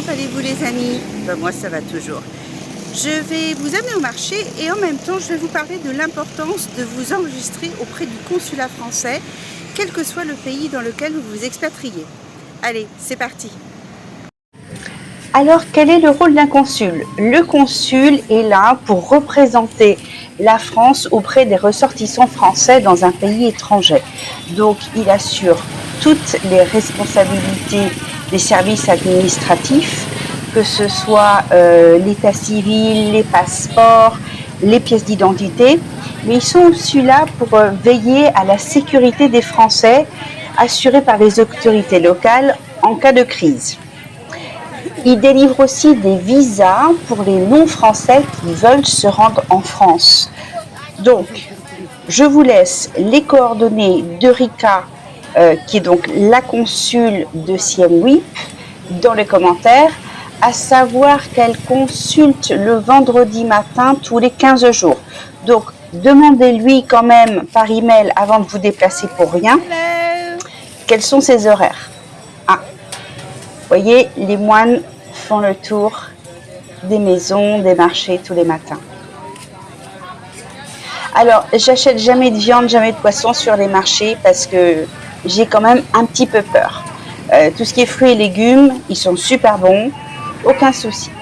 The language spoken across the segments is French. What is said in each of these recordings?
comment allez-vous les amis? Moi ça va toujours. Je vais vous amener au marché et en même temps je vais vous parler de l'importance de vous enregistrer auprès du consulat français, quel que soit le pays dans lequel vous vous expatriez. Allez, c'est parti. Alors, quel est le rôle d'un consul? Le consul est là pour représenter la France auprès des ressortissants français dans un pays étranger. Donc, il assure toutes les responsabilités des services administratifs, que ce soit l'état civil, les passeports, les pièces d'identité, mais ils sont aussi là pour veiller à la sécurité des Français, assurée par les autorités locales en cas de crise. Il délivre aussi des visas pour les non-français qui veulent se rendre en France. Donc, je vous laisse les coordonnées de Rika, qui est donc la consul de Siem Reap, dans les commentaires, à savoir qu'elle consulte le vendredi matin tous les 15 jours. Donc, demandez-lui quand même par email avant de vous déplacer pour rien, quels sont ses horaires. Vous voyez, les moines font le tour des maisons, des marchés tous les matins. Alors, j'achète jamais de viande, jamais de poisson sur les marchés parce que j'ai quand même un petit peu peur. Tout ce qui est fruits et légumes, ils sont super bons, aucun souci.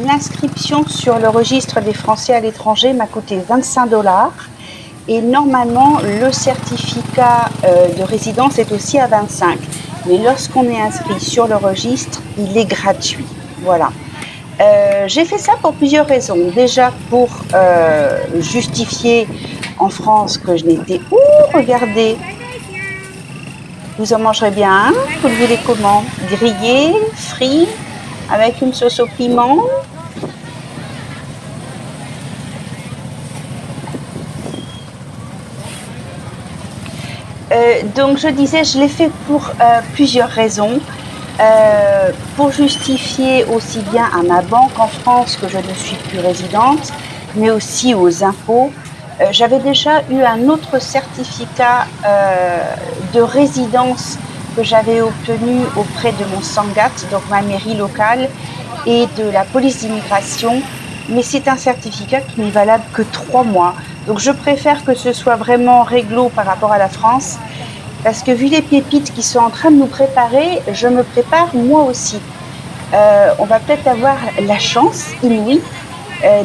L'inscription sur le registre des Français à l'étranger m'a coûté 25$ et normalement le certificat de résidence est aussi à 25. Mais lorsqu'on est inscrit sur le registre, il est gratuit. Voilà. J'ai fait ça pour plusieurs raisons. Déjà pour justifier en France que je n'étais... regardez, vous en mangerez bien. Vous le voulez comment? Grillé, frit, avec une sauce au piment. Donc je disais, je l'ai fait pour plusieurs raisons. Pour justifier aussi bien à ma banque en France que je ne suis plus résidente, mais aussi aux impôts. J'avais déjà eu un autre certificat de résidence que j'avais obtenu auprès de mon Sangat, donc ma mairie locale, et de la police d'immigration, mais c'est un certificat qui n'est valable que 3 mois. Donc je préfère que ce soit vraiment réglo par rapport à la France, parce que vu les pépites qui sont en train de nous préparer, je me prépare moi aussi. On va peut-être avoir la chance inouïe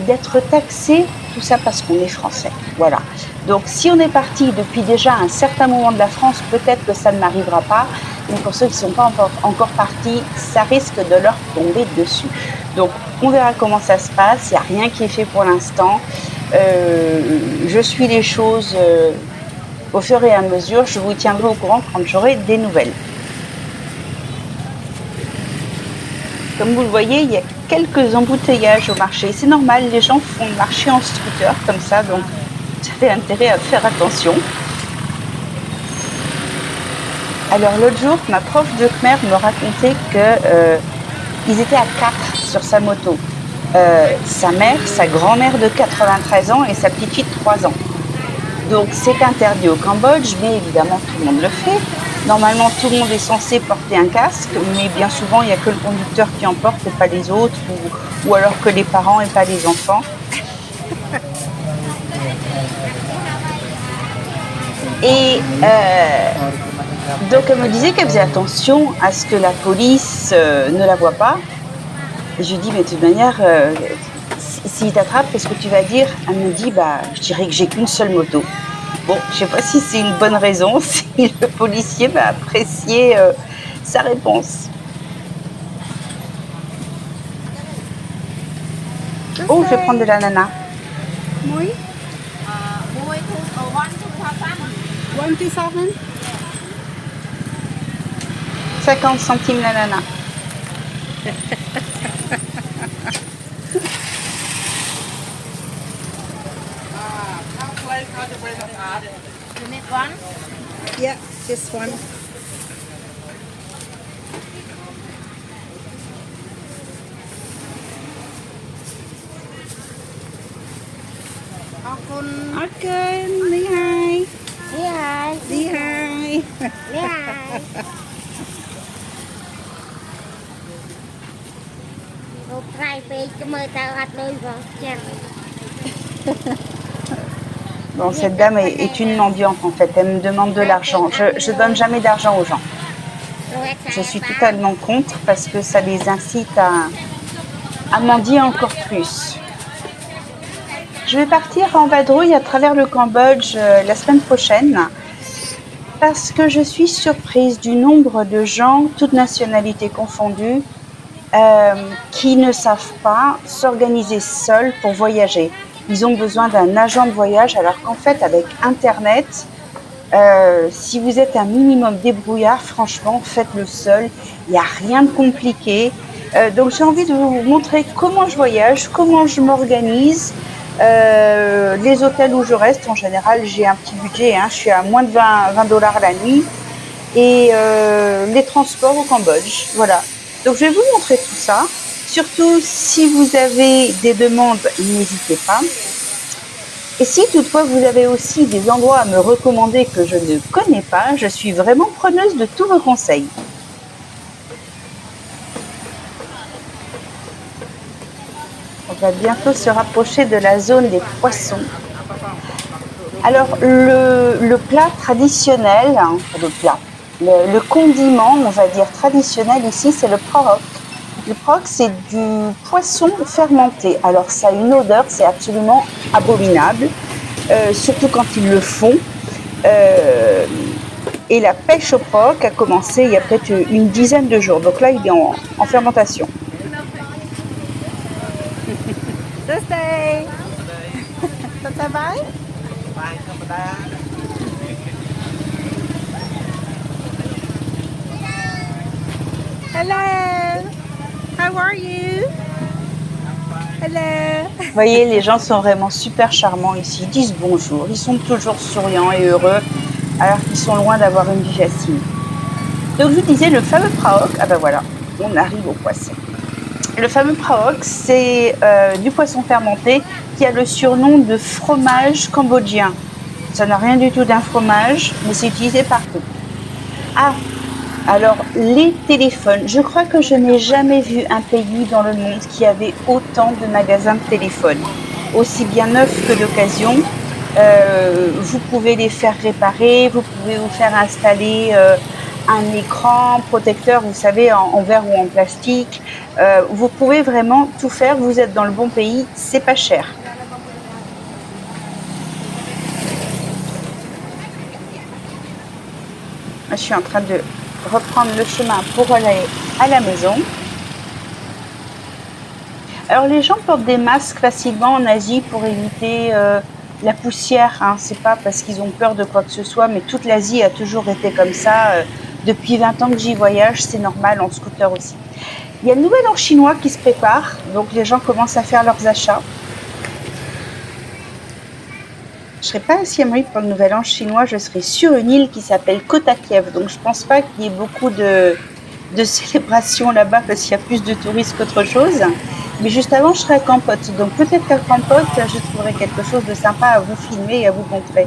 d'être taxé, tout ça parce qu'on est français. Voilà. Donc si on est parti depuis déjà un certain moment de la France, peut-être que ça ne m'arrivera pas. Mais pour ceux qui ne sont pas encore partis, ça risque de leur tomber dessus. Donc on verra comment ça se passe. Il n'y a rien qui est fait pour l'instant. Je suis les choses au fur et à mesure. Je vous tiendrai au courant quand j'aurai des nouvelles. Comme vous le voyez, il y a quelques embouteillages au marché. C'est normal, les gens font le marché en scooter comme ça, donc ça fait intérêt à faire attention. Alors l'autre jour, ma prof de Khmer me racontait qu'ils étaient à 4 sur sa moto. Sa mère, sa grand-mère de 93 ans et sa petite fille de 3 ans. Donc c'est interdit au Cambodge, mais évidemment tout le monde le fait. Normalement tout le monde est censé porter un casque, mais bien souvent il n'y a que le conducteur qui en porte et pas les autres, ou alors que les parents et pas les enfants. Et donc elle me disait qu'elle faisait attention à ce que la police ne la voit pas. Et je lui dis, mais de toute manière, s'il t'attrape, qu'est-ce que tu vas dire? Elle me dit, je dirais que j'ai qu'une seule moto. Bon, je ne sais pas si c'est une bonne raison, si le policier va apprécier sa réponse. Oh, je vais prendre de l'ananas. Oui. 50 centimes l'ananas. You make one? Yeah, this one. Ok, Lý hai. Yeah. Lý hai. Yeah. Một trai về cho mời tao ăn đôi vào chàng. Bon, cette dame est une mendiante en fait, elle me demande de l'argent. Je donne jamais d'argent aux gens. Je suis totalement contre parce que ça les incite à mendier encore plus. Je vais partir en vadrouille à travers le Cambodge la semaine prochaine parce que je suis surprise du nombre de gens, toutes nationalités confondues, qui ne savent pas s'organiser seuls pour voyager. Ils ont besoin d'un agent de voyage alors qu'en fait avec Internet, si vous êtes un minimum débrouillard, franchement, faites-le seul. Il n'y a rien de compliqué. Donc j'ai envie de vous montrer comment je voyage, comment je m'organise, les hôtels où je reste. En général, j'ai un petit budget, hein, je suis à moins de 20 dollars la nuit. Et les transports au Cambodge. Voilà. Donc je vais vous montrer tout ça. Surtout, si vous avez des demandes, n'hésitez pas. Et si toutefois vous avez aussi des endroits à me recommander que je ne connais pas, je suis vraiment preneuse de tous vos conseils. On va bientôt se rapprocher de la zone des poissons. Alors le plat traditionnel, hein, le condiment, on va dire traditionnel ici, c'est le prorok. Le prorok, c'est du poisson fermenté. Alors ça a une odeur, c'est absolument abominable, surtout quand ils le font. Et la pêche au prorok a commencé il y a peut-être une dizaine de jours. Donc là, il est en fermentation. Ça va? Hello. How are you? Hello. Vous voyez, les gens sont vraiment super charmants ici. Ils disent bonjour. Ils sont toujours souriants et heureux, alors qu'ils sont loin d'avoir une vie facile. Donc, je vous disais, le fameux prorok, ah ben voilà, on arrive au poisson. Le fameux prorok, c'est du poisson fermenté qui a le surnom de fromage cambodgien. Ça n'a rien du tout d'un fromage, mais c'est utilisé partout. Ah, alors les téléphones. Je crois que je n'ai jamais vu un pays dans le monde qui avait autant de magasins de téléphones, aussi bien neufs que d'occasion. Vous pouvez les faire réparer, vous pouvez vous faire installer un écran protecteur, vous savez, en verre ou en plastique. Vous pouvez vraiment tout faire, vous êtes dans le bon pays, c'est pas cher. Je suis en train de reprendre le chemin pour aller à la maison. Alors les gens portent des masques facilement en Asie pour éviter la poussière, hein. C'est pas parce qu'ils ont peur de quoi que ce soit, mais toute l'Asie a toujours été comme ça. Depuis 20 ans que j'y voyage, c'est normal, en scooter aussi. Il y a le nouvel an chinois qui se prépare, donc les gens commencent à faire leurs achats. Je ne serai pas à Siem Reap pour le nouvel an chinois, je serai sur une île qui s'appelle Koh Kiev, donc je ne pense pas qu'il y ait beaucoup de célébrations là-bas parce qu'il y a plus de touristes qu'autre chose. Mais juste avant, je serai à Kampot, donc peut-être qu'à Kampot, je trouverai quelque chose de sympa à vous filmer et à vous montrer.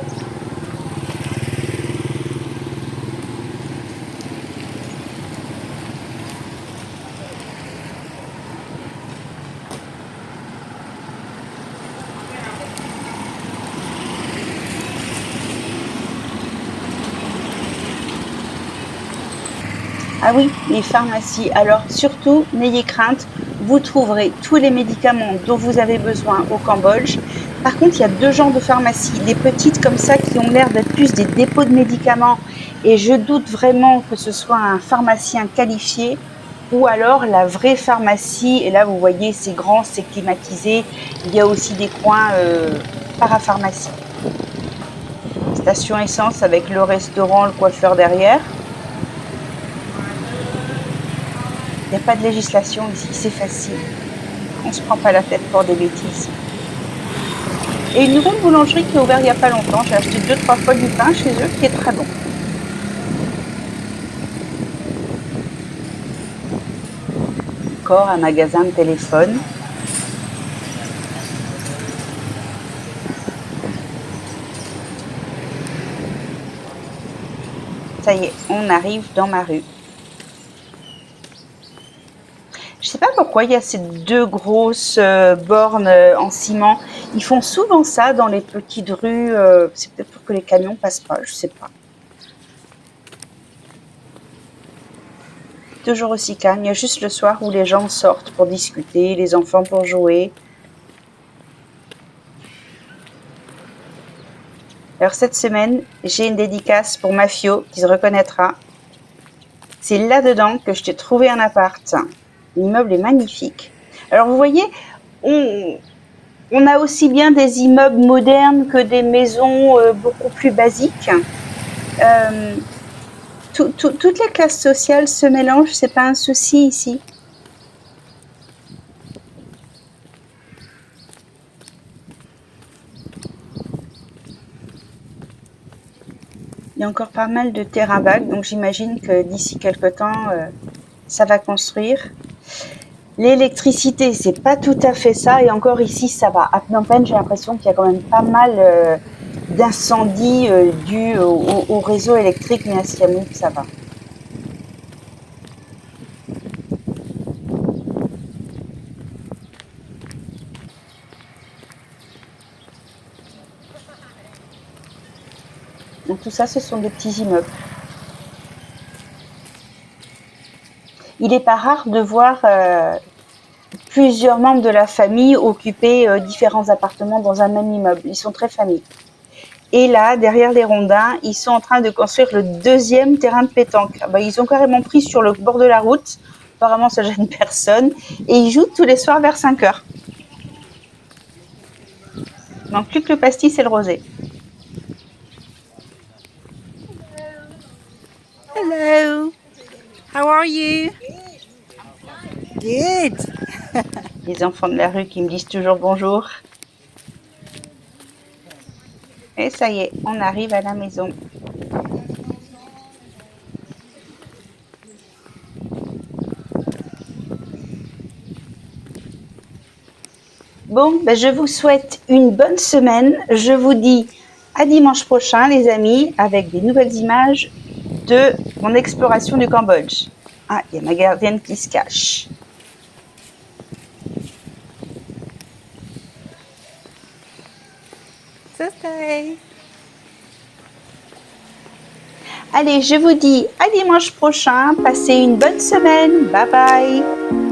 Ah oui, les pharmacies. Alors surtout, n'ayez crainte, vous trouverez tous les médicaments dont vous avez besoin au Cambodge. Par contre, il y a deux genres de pharmacies. Les petites comme ça qui ont l'air d'être plus des dépôts de médicaments. Et je doute vraiment que ce soit un pharmacien qualifié ou alors la vraie pharmacie. Et là, vous voyez, c'est grand, c'est climatisé. Il y a aussi des coins parapharmacie. Station essence avec le restaurant, le coiffeur derrière. Il n'y a pas de législation ici, c'est facile. On ne se prend pas la tête pour des bêtises. Et une grande boulangerie qui est ouverte il n'y a pas longtemps. J'ai acheté 2-3 fois du pain chez eux qui est très bon. Encore un magasin de téléphone. Ça y est, on arrive dans ma rue. Je ne sais pas pourquoi il y a ces deux grosses bornes en ciment. Ils font souvent ça dans les petites rues. C'est peut-être pour que les camions passent pas, je ne sais pas. Toujours aussi calme. Il y a juste le soir où les gens sortent pour discuter, les enfants pour jouer. Alors cette semaine, j'ai une dédicace pour Mafio qui se reconnaîtra. C'est là-dedans que je t'ai trouvé un appart. L'immeuble est magnifique. Alors vous voyez, on a aussi bien des immeubles modernes que des maisons beaucoup plus basiques. Toutes les classes sociales se mélangent, c'est pas un souci ici. Il y a encore pas mal de terrain vague, donc j'imagine que d'ici quelques temps, ça va construire. L'électricité, c'est pas tout à fait ça, et encore ici, ça va. À Phnom Penh, j'ai l'impression qu'il y a quand même pas mal d'incendies dus au réseau électrique, mais à Sihanouk, ça va. Donc tout ça, ce sont des petits immeubles. Il n'est pas rare de voir plusieurs membres de la famille occuper différents appartements dans un même immeuble. Ils sont très familles. Et là, derrière les rondins, ils sont en train de construire le deuxième terrain de pétanque. Ils ont carrément pris sur le bord de la route. Apparemment, ça gêne personne. Et ils jouent tous les soirs vers 5 heures. Il manque plus que le pastis et le rosé. Hello. How are you? Good. Les enfants de la rue qui me disent toujours bonjour. Et ça y est, on arrive à la maison. Bon, je vous souhaite une bonne semaine. Je vous dis à dimanche prochain, les amis, avec des nouvelles images de mon exploration du Cambodge. Ah, il y a ma gardienne qui se cache. Allez, je vous dis à dimanche prochain. Passez une bonne semaine. Bye bye.